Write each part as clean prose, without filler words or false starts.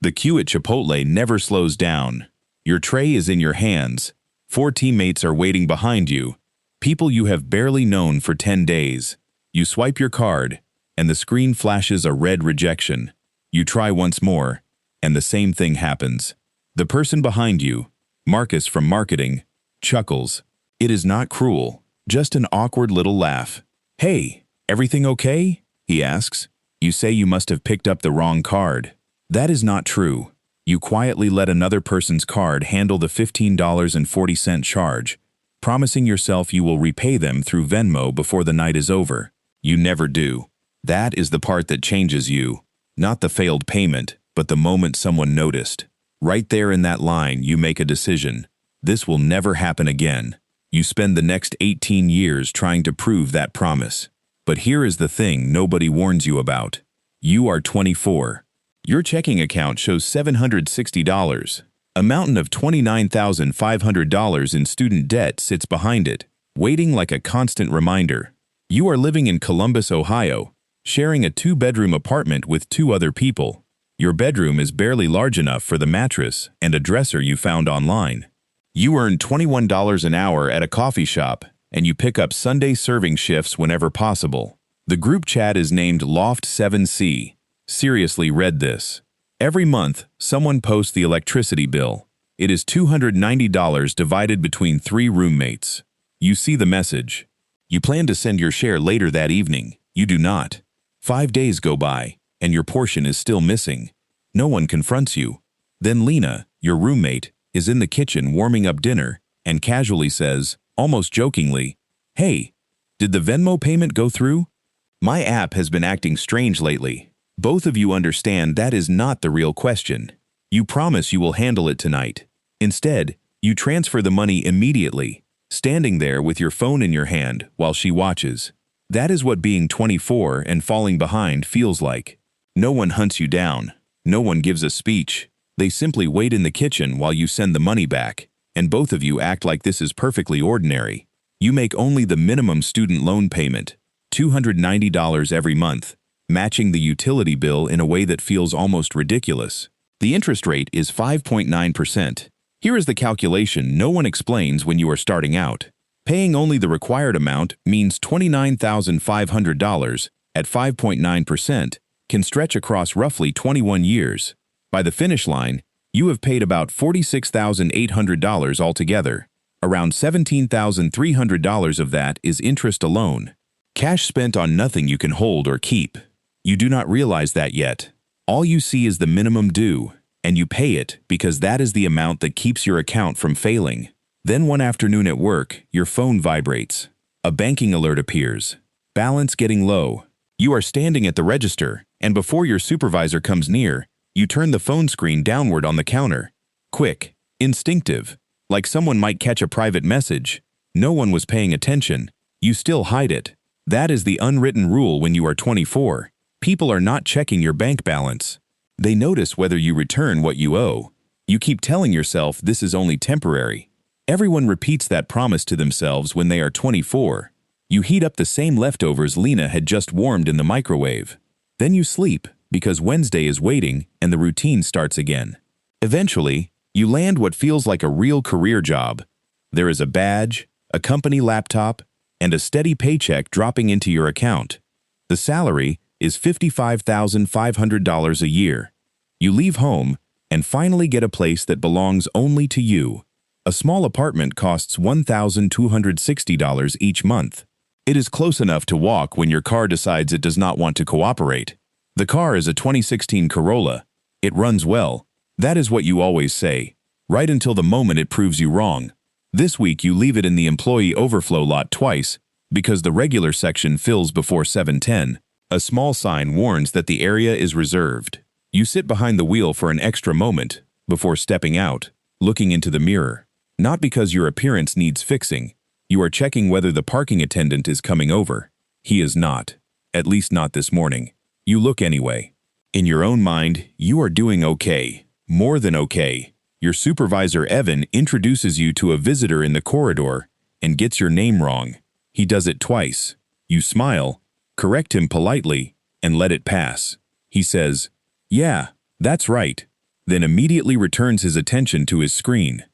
The queue at Chipotle never slows down. Your tray is in your hands. 4 teammates are waiting behind you. People you have barely known for 10 days. You swipe your card, and the screen flashes a red rejection. You try once more, and the same thing happens. The person behind you, Marcus from marketing, chuckles. It is not cruel, just an awkward little laugh. "Hey, everything okay?" he asks. You say you must have picked up the wrong card. That is not true. You quietly let another person's card handle the $15.40 charge, promising yourself you will repay them through Venmo before the night is over. You never do. That is the part that changes you. Not the failed payment, but the moment someone noticed. Right there in that line, you make a decision. This will never happen again. You spend the next 18 years trying to prove that promise. But here is the thing nobody warns you about. You are 24. Your checking account shows $760. A mountain of $29,500 in student debt sits behind it, waiting like a constant reminder. You are living in Columbus, Ohio, sharing a 2-bedroom apartment with 2 other people. Your bedroom is barely large enough for the mattress and a dresser you found online. You earn $21 an hour at a coffee shop, and you pick up Sunday serving shifts whenever possible. The group chat is named Loft 7C. Seriously, read this. Every month, someone posts the electricity bill. It is $290 divided between 3 roommates. You see the message. You plan to send your share later that evening. You do not. 5 days go by, and your portion is still missing. No one confronts you. Then Lena, your roommate, is in the kitchen warming up dinner and casually says, almost jokingly, "Hey, did the Venmo payment go through? My app has been acting strange lately." Both of you understand that is not the real question. You promise you will handle it tonight. Instead, you transfer the money immediately, standing there with your phone in your hand while she watches. That is what being 24 and falling behind feels like. No one hunts you down. No one gives a speech. They simply wait in the kitchen while you send the money back, and both of you act like this is perfectly ordinary. You make only the minimum student loan payment, $290 every month, matching the utility bill in a way that feels almost ridiculous. The interest rate is 5.9%. Here is the calculation no one explains when you are starting out. Paying only the required amount means $29,500 at 5.9% can stretch across roughly 21 years. By the finish line, you have paid about $46,800 altogether. Around $17,300 of that is interest alone. Cash spent on nothing you can hold or keep. You do not realize that yet. All you see is the minimum due, and you pay it because that is the amount that keeps your account from failing. Then one afternoon at work, your phone vibrates. A banking alert appears. Balance getting low. You are standing at the register, and before your supervisor comes near, you turn the phone screen downward on the counter. Quick, instinctive, like someone might catch a private message. No one was paying attention. You still hide it. That is the unwritten rule when you are 24. People are not checking your bank balance. They notice whether you return what you owe. You keep telling yourself this is only temporary. Everyone repeats that promise to themselves when they are 24. You heat up the same leftovers Lena had just warmed in the microwave. Then you sleep because Wednesday is waiting and the routine starts again. Eventually, you land what feels like a real career job. There is a badge, a company laptop, and a steady paycheck dropping into your account. The salary is $55,500 a year. You leave home and finally get a place that belongs only to you. A small apartment costs $1,260 each month. It is close enough to walk when your car decides it does not want to cooperate. The car is a 2016 Corolla. It runs well. That is what you always say, right until the moment it proves you wrong. This week you leave it in the employee overflow lot twice because the regular section fills before 7:10. A small sign warns that the area is reserved. You sit behind the wheel for an extra moment before stepping out, looking into the mirror. Not because your appearance needs fixing. You are checking whether the parking attendant is coming over. He is not. At least not this morning. You look anyway. In your own mind, you are doing okay. More than okay. Your supervisor, Evan, introduces you to a visitor in the corridor and gets your name wrong. He does it twice. You smile, correct him politely, and let it pass. He says, "Yeah, that's right. then immediately returns his attention to his screen.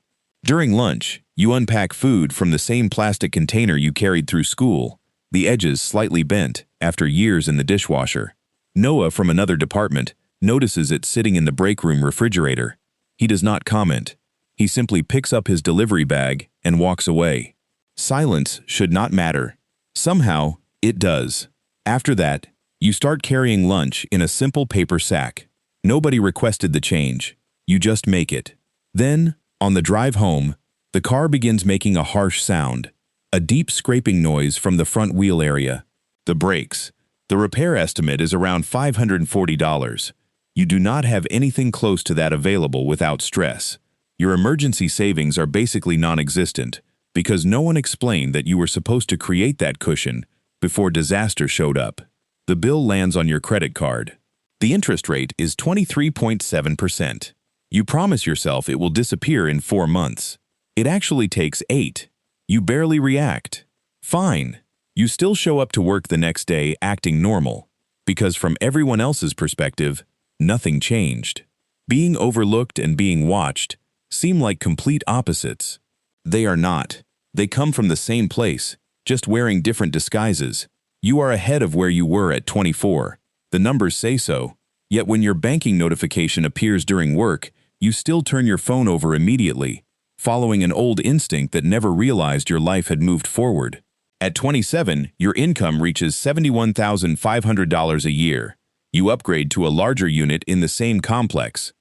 During lunch, you unpack food from the same plastic container you carried through school, the edges slightly bent after years in the dishwasher. Noah from another department notices it sitting in the break room refrigerator. He does not comment. He simply picks up his delivery bag and walks away. Silence should not matter. Somehow, it does. After that, you start carrying lunch in a simple paper sack. Nobody requested the change. You just make it. Then, on the drive home, the car begins making a harsh sound, a deep scraping noise from the front wheel area. The brakes. The repair estimate is around $540. You do not have anything close to that available without stress. Your emergency savings are basically non-existent because no one explained that you were supposed to create that cushion before disaster showed up. The bill lands on your credit card. The interest rate is 23.7%. You promise yourself it will disappear in 4 months. It actually takes 8. You barely react. Fine. You still show up to work the next day acting normal, because from everyone else's perspective, nothing changed. Being overlooked and being watched seem like complete opposites. They are not. They come from the same place, just wearing different disguises. You are ahead of where you were at 24. The numbers say so. Yet when your banking notification appears during work, you still turn your phone over immediately, following an old instinct that never realized your life had moved forward. At 27, your income reaches $71,500 a year. You upgrade to a larger unit in the same complex.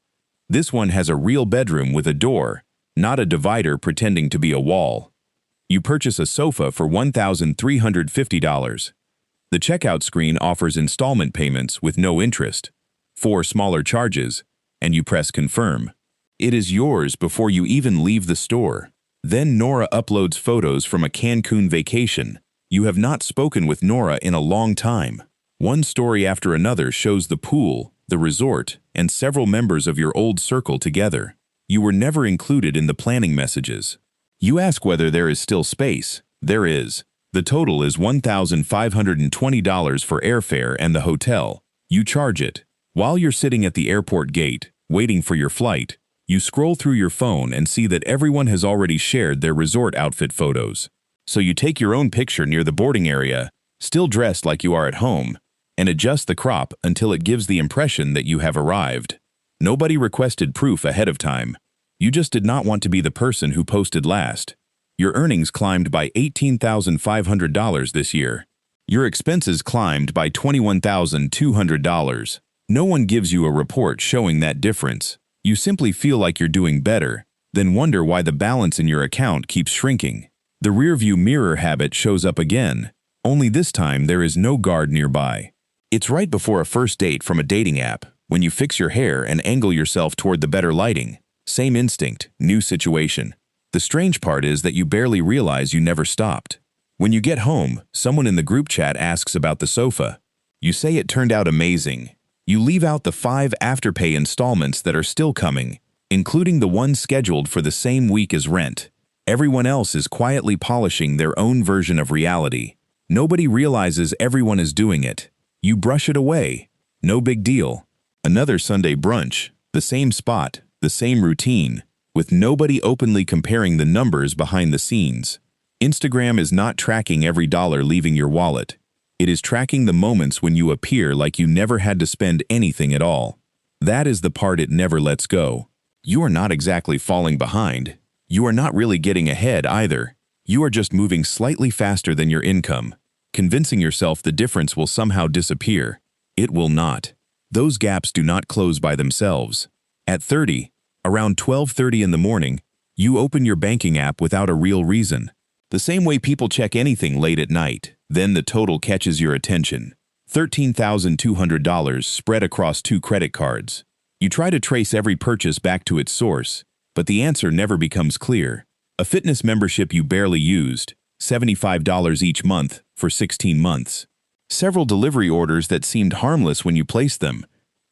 This one has a real bedroom with a door, not a divider pretending to be a wall. You purchase a sofa for $1,350. The checkout screen offers installment payments with no interest, 4 smaller charges, and you press confirm. It is yours before you even leave the store. Then Nora uploads photos from a Cancun vacation. You have not spoken with Nora in a long time. One story after another shows the pool, the resort, and several members of your old circle together. You were never included in the planning messages. You ask whether there is still space. There is. The total is $1,520 for airfare and the hotel. You charge it. While you're sitting at the airport gate, waiting for your flight, you scroll through your phone and see that everyone has already shared their resort outfit photos. So you take your own picture near the boarding area, still dressed like you are at home, and adjust the crop until it gives the impression that you have arrived. Nobody requested proof ahead of time. You just did not want to be the person who posted last. Your earnings climbed by $18,500 this year. Your expenses climbed by $21,200. No one gives you a report showing that difference. You simply feel like you're doing better, then wonder why the balance in your account keeps shrinking. The rearview mirror habit shows up again, only this time there is no guard nearby. It's right before a first date from a dating app, when you fix your hair and angle yourself toward the better lighting. Same instinct, new situation. The strange part is that you barely realize you never stopped. When you get home, someone in the group chat asks about the sofa. You say it turned out amazing. You leave out the 5 afterpay installments that are still coming, including the one scheduled for the same week as rent. Everyone else is quietly polishing their own version of reality. Nobody realizes everyone is doing it. You brush it away. No big deal. Another Sunday brunch, the same spot, the same routine, with nobody openly comparing the numbers behind the scenes. Instagram is not tracking every dollar leaving your wallet. It is tracking the moments when you appear like you never had to spend anything at all. That is the part it never lets go. You are not exactly falling behind. You are not really getting ahead either. You are just moving slightly faster than your income, convincing yourself the difference will somehow disappear. It will not. Those gaps do not close by themselves. At 30, around 12:30 in the morning, you open your banking app without a real reason. The same way people check anything late at night. Then the total catches your attention. $13,200 spread across 2 credit cards. You try to trace every purchase back to its source, but the answer never becomes clear. A fitness membership you barely used, $75 each month for 16 months. Several delivery orders that seemed harmless when you placed them.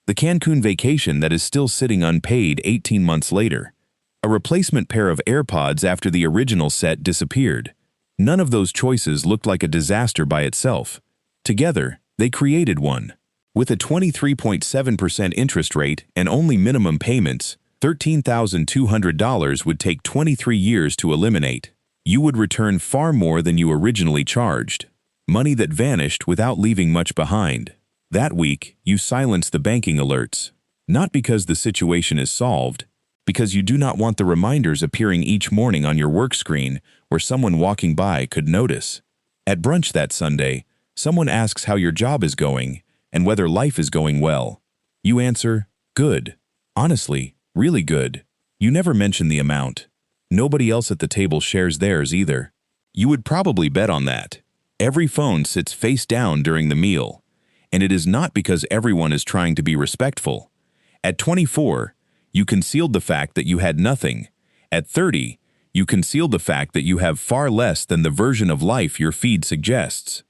The Cancun vacation that is still sitting unpaid 18 months later. A replacement pair of AirPods after the original set disappeared. None of those choices looked like a disaster by itself. Together, they created one. With a 23.7% interest rate and only minimum payments, $13,200 would take 23 years to eliminate. You would return far more than you originally charged. Money that vanished without leaving much behind. That week, you silence the banking alerts. Not because the situation is solved, because you do not want the reminders appearing each morning on your work screen where someone walking by could notice. At brunch that Sunday, someone asks how your job is going and whether life is going well. You answer, good. Honestly, really good. You never mention the amount. Nobody else at the table shares theirs either. You would probably bet on that. Every phone sits face down during the meal, and it is not because everyone is trying to be respectful. At 24, you concealed the fact that you had nothing. At 30, you concealed the fact that you have far less than the version of life your feed suggests.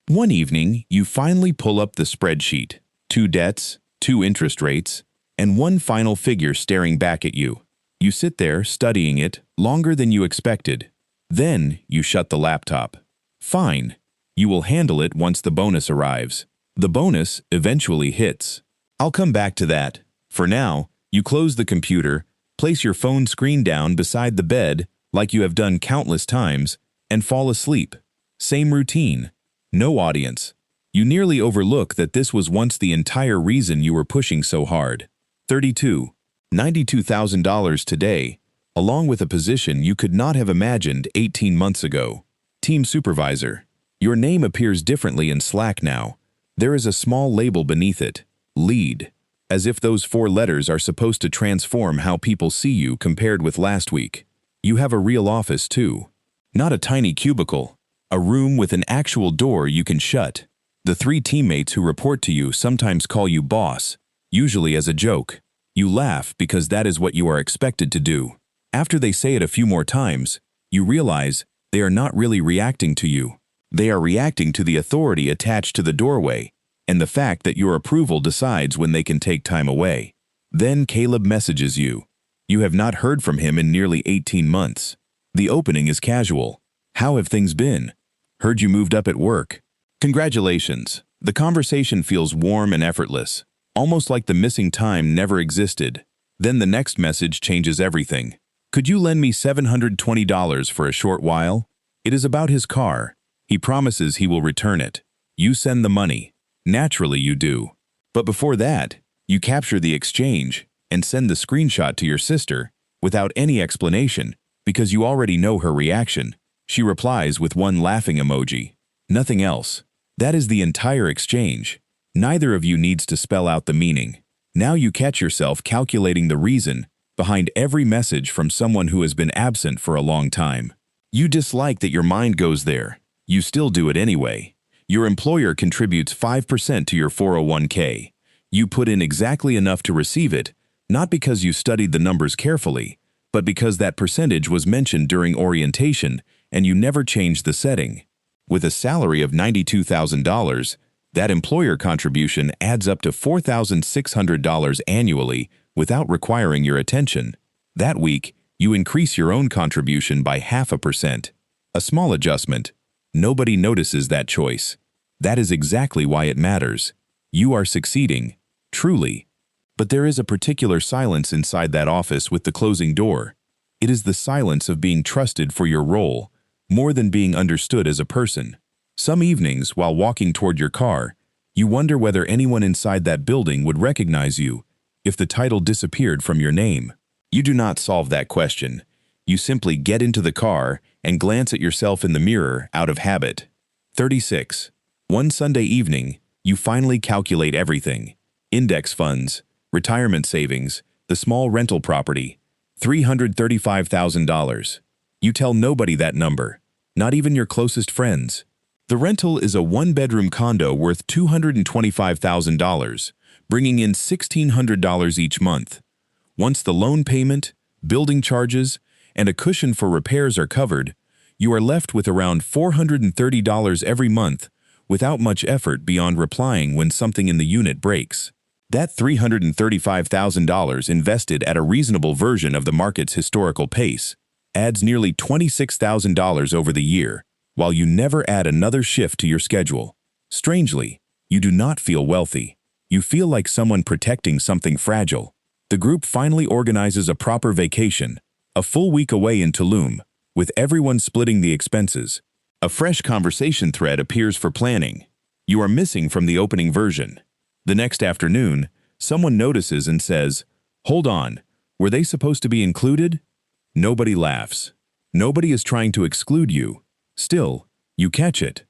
One evening, you finally pull up the spreadsheet. 2 debts, 2 interest rates, and one final figure staring back at you. You sit there studying it longer than you expected. Then you shut the laptop. Fine. You will handle it once the bonus arrives. The bonus eventually hits. I'll come back to that. For now, you close the computer, place your phone screen down beside the bed like you have done countless times, and fall asleep. Same routine. No audience. You nearly overlook that this was once the entire reason you were pushing so hard. 32. $92,000 today, along with a position you could not have imagined 18 months ago. Team supervisor. Your name appears differently in Slack now. There is a small label beneath it, lead, as if those 4 letters are supposed to transform how people see you compared with last week. You have a real office too. Not a tiny cubicle, a room with an actual door you can shut. The 3 teammates who report to you sometimes call you boss, usually as a joke. You laugh because that is what you are expected to do. After they say it a few more times, you realize they are not really reacting to you. They are reacting to the authority attached to the doorway and the fact that your approval decides when they can take time away. Then Caleb messages you. You have not heard from him in nearly 18 months. The opening is casual. How have things been? Heard you moved up at work. Congratulations. The conversation feels warm and effortless, almost like the missing time never existed. Then the next message changes everything. Could you lend me $720 for a short while? It is about his car. He promises he will return it. You send the money. Naturally you do. But before that, you capture the exchange and send the screenshot to your sister without any explanation because you already know her reaction. She replies with one laughing emoji. Nothing else. That is the entire exchange. Neither of you needs to spell out the meaning. Now you catch yourself calculating the reason behind every message from someone who has been absent for a long time. You dislike that your mind goes there. You still do it anyway. Your employer contributes 5% to your 401k. You put in exactly enough to receive it, not because you studied the numbers carefully, but because that percentage was mentioned during orientation and you never changed the setting. With a salary of $92,000, that employer contribution adds up to $4,600 annually without requiring your attention. That week, you increase your own contribution by 0.5%. A small adjustment. Nobody notices that choice. That is exactly why it matters. You are succeeding, truly. But there is a particular silence inside that office with the closing door. It is the silence of being trusted for your role, more than being understood as a person. Some evenings, while walking toward your car, you wonder whether anyone inside that building would recognize you if the title disappeared from your name. You do not solve that question. You simply get into the car and glance at yourself in the mirror out of habit. 36. One Sunday evening, you finally calculate everything. Index funds, retirement savings, the small rental property, $335,000. You tell nobody that number, not even your closest friends. The rental is a 1-bedroom condo worth $225,000, bringing in $1,600 each month. Once the loan payment, building charges, and a cushion for repairs are covered, you are left with around $430 every month without much effort beyond replying when something in the unit breaks. That $335,000 invested at a reasonable version of the market's historical pace adds nearly $26,000 over the year, while you never add another shift to your schedule. Strangely, you do not feel wealthy. You feel like someone protecting something fragile. The group finally organizes a proper vacation, a full week away in Tulum, with everyone splitting the expenses. A fresh conversation thread appears for planning. You are missing from the opening version. The next afternoon, someone notices and says, "Hold on, were they supposed to be included?" Nobody laughs. Nobody is trying to exclude you. Still, you catch it.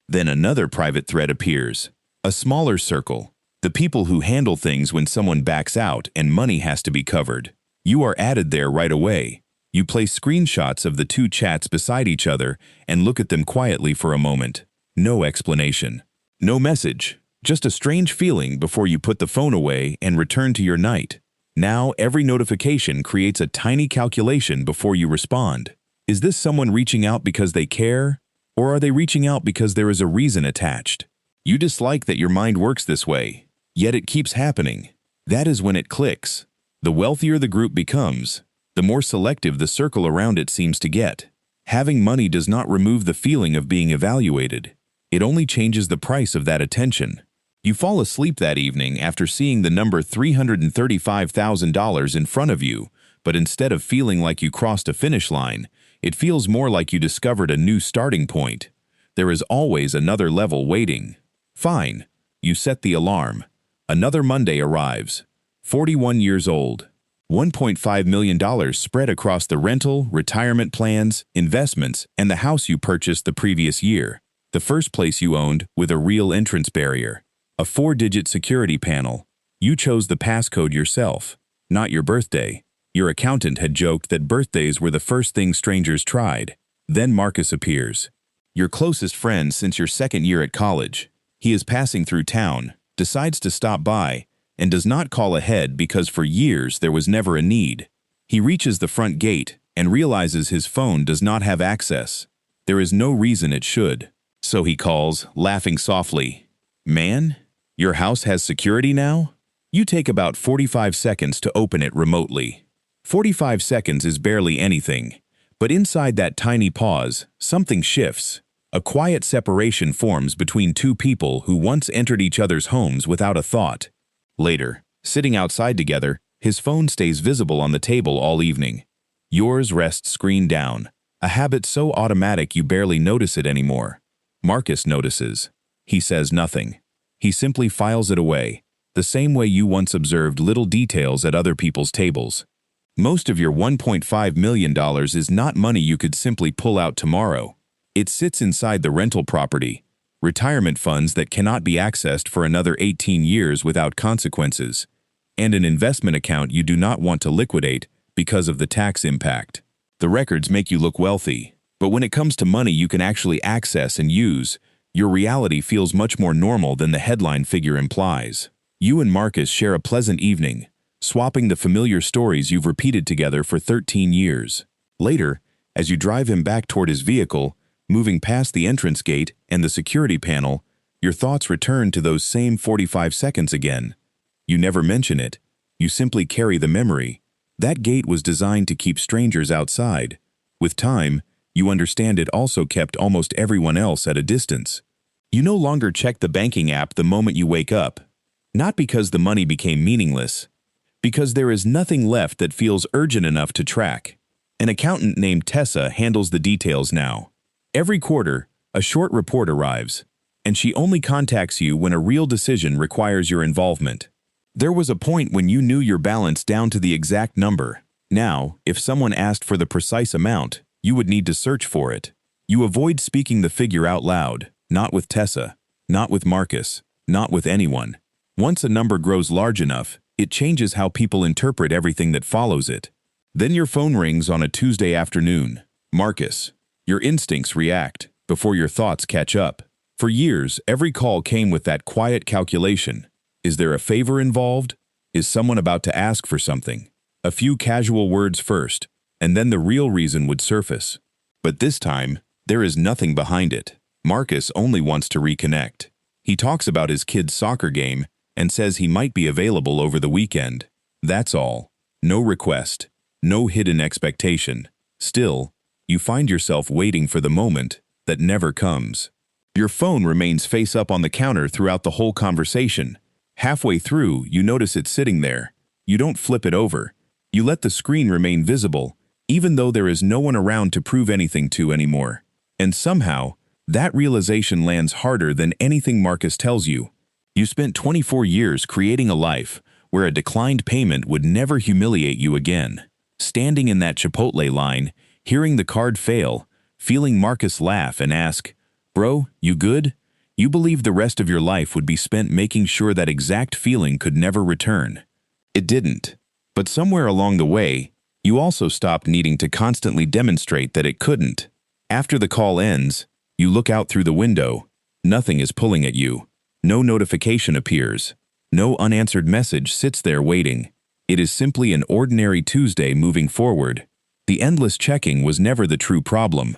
Then another private thread appears. A smaller circle. The people who handle things when someone backs out and money has to be covered. You are added there right away. You place screenshots of the two chats beside each other and look at them quietly for a moment. No explanation. No message. Just a strange feeling before you put the phone away and return to your night. Now every notification creates a tiny calculation before you respond. Is this someone reaching out because they care? Or are they reaching out because there is a reason attached? You dislike that your mind works this way. Yet it keeps happening. That is when it clicks. The wealthier the group becomes, the more selective the circle around it seems to get. Having money does not remove the feeling of being evaluated. It only changes the price of that attention. You fall asleep that evening after seeing the number $335,000 in front of you, but instead of feeling like you crossed a finish line, it feels more like you discovered a new starting point. There is always another level waiting. Fine. You set the alarm. Another Monday arrives. 41 years old. $1.5 million spread across the rental, retirement plans, investments, and the house you purchased the previous year. The first place you owned with a real entrance barrier. A 4-digit security panel. You chose the passcode yourself, not your birthday. Your accountant had joked that birthdays were the first thing strangers tried. Then Marcus appears. Your closest friend since your second year at college. He is passing through town, decides to stop by, and does not call ahead because for years there was never a need. He reaches the front gate and realizes his phone does not have access. There is no reason it should. So he calls, laughing softly. "Man, your house has security now?" You take about 45 seconds to open it remotely. 45 seconds is barely anything, but inside that tiny pause, something shifts. A quiet separation forms between two people who once entered each other's homes without a thought. Later, sitting outside together, his phone stays visible on the table all evening. Yours rests screen down, a habit so automatic you barely notice it anymore. Marcus notices. He says nothing. He simply files it away, the same way you once observed little details at other people's tables. Most of your $1.5 million is not money you could simply pull out tomorrow. It sits inside the rental property, retirement funds that cannot be accessed for another 18 years without consequences, and an investment account you do not want to liquidate because of the tax impact. The records make you look wealthy, but when it comes to money you can actually access and use, your reality feels much more normal than the headline figure implies. You and Marcus share a pleasant evening, swapping the familiar stories you've repeated together for 13 years. Later, as you drive him back toward his vehicle, moving past the entrance gate and the security panel, your thoughts return to those same 45 seconds again. You never mention it. You simply carry the memory. That gate was designed to keep strangers outside. With time, you understand it also kept almost everyone else at a distance. You no longer check the banking app the moment you wake up. Not because the money became meaningless, because there is nothing left that feels urgent enough to track. An accountant named Tessa handles the details now. Every quarter, a short report arrives, and she only contacts you when a real decision requires your involvement. There was a point when you knew your balance down to the exact number. Now, if someone asked for the precise amount, you would need to search for it. You avoid speaking the figure out loud, not with Tessa, not with Marcus, not with anyone. Once a number grows large enough, it changes how people interpret everything that follows it. Then your phone rings on a Tuesday afternoon. Marcus. Your instincts react before your thoughts catch up. For years, every call came with that quiet calculation. Is there a favor involved? Is someone about to ask for something? A few casual words first, and then the real reason would surface. But this time, there is nothing behind it. Marcus only wants to reconnect. He talks about his kid's soccer game and says he might be available over the weekend. That's all. No request. No hidden expectation. Still, you find yourself waiting for the moment that never comes. Your phone remains face up on the counter throughout the whole conversation. Halfway through, you notice it sitting there. You don't flip it over. You let the screen remain visible, even though there is no one around to prove anything to anymore. And somehow, that realization lands harder than anything Marcus tells you. You spent 24 years creating a life where a declined payment would never humiliate you again. Standing in that Chipotle line, hearing the card fail, feeling Marcus laugh and ask, "Bro, you good?" You believed the rest of your life would be spent making sure that exact feeling could never return. It didn't. But somewhere along the way, you also stopped needing to constantly demonstrate that it couldn't. After the call ends, you look out through the window. Nothing is pulling at you. No notification appears. No unanswered message sits there waiting. It is simply an ordinary Tuesday moving forward. The endless checking was never the true problem.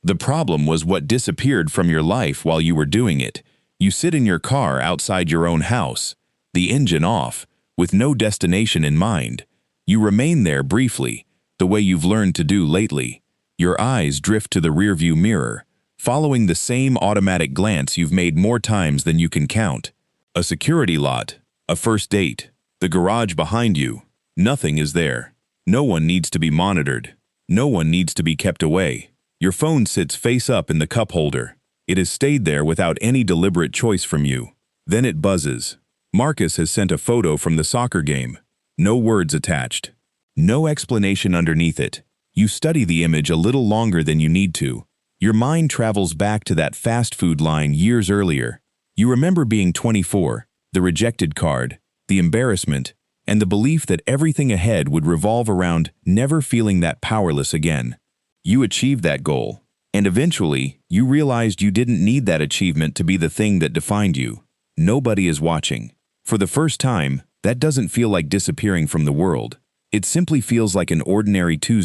The problem was what disappeared from your life while you were doing it. You sit in your car outside your own house, the engine off, with no destination in mind. You remain there briefly, the way you've learned to do lately. Your eyes drift to the rearview mirror, following the same automatic glance you've made more times than you can count. A security lot, a first date, the garage behind you. Nothing is there. No one needs to be monitored. No one needs to be kept away. Your phone sits face up in the cup holder. It has stayed there without any deliberate choice from you. Then it buzzes. Marcus has sent a photo from the soccer game. No words attached. No explanation underneath it. You study the image a little longer than you need to. Your mind travels back to that fast food line years earlier. You remember being 24, the rejected card, the embarrassment, and the belief that everything ahead would revolve around never feeling that powerless again. You achieved that goal, and eventually, you realized you didn't need that achievement to be the thing that defined you. Nobody is watching. For the first time, that doesn't feel like disappearing from the world. It simply feels like an ordinary Tuesday.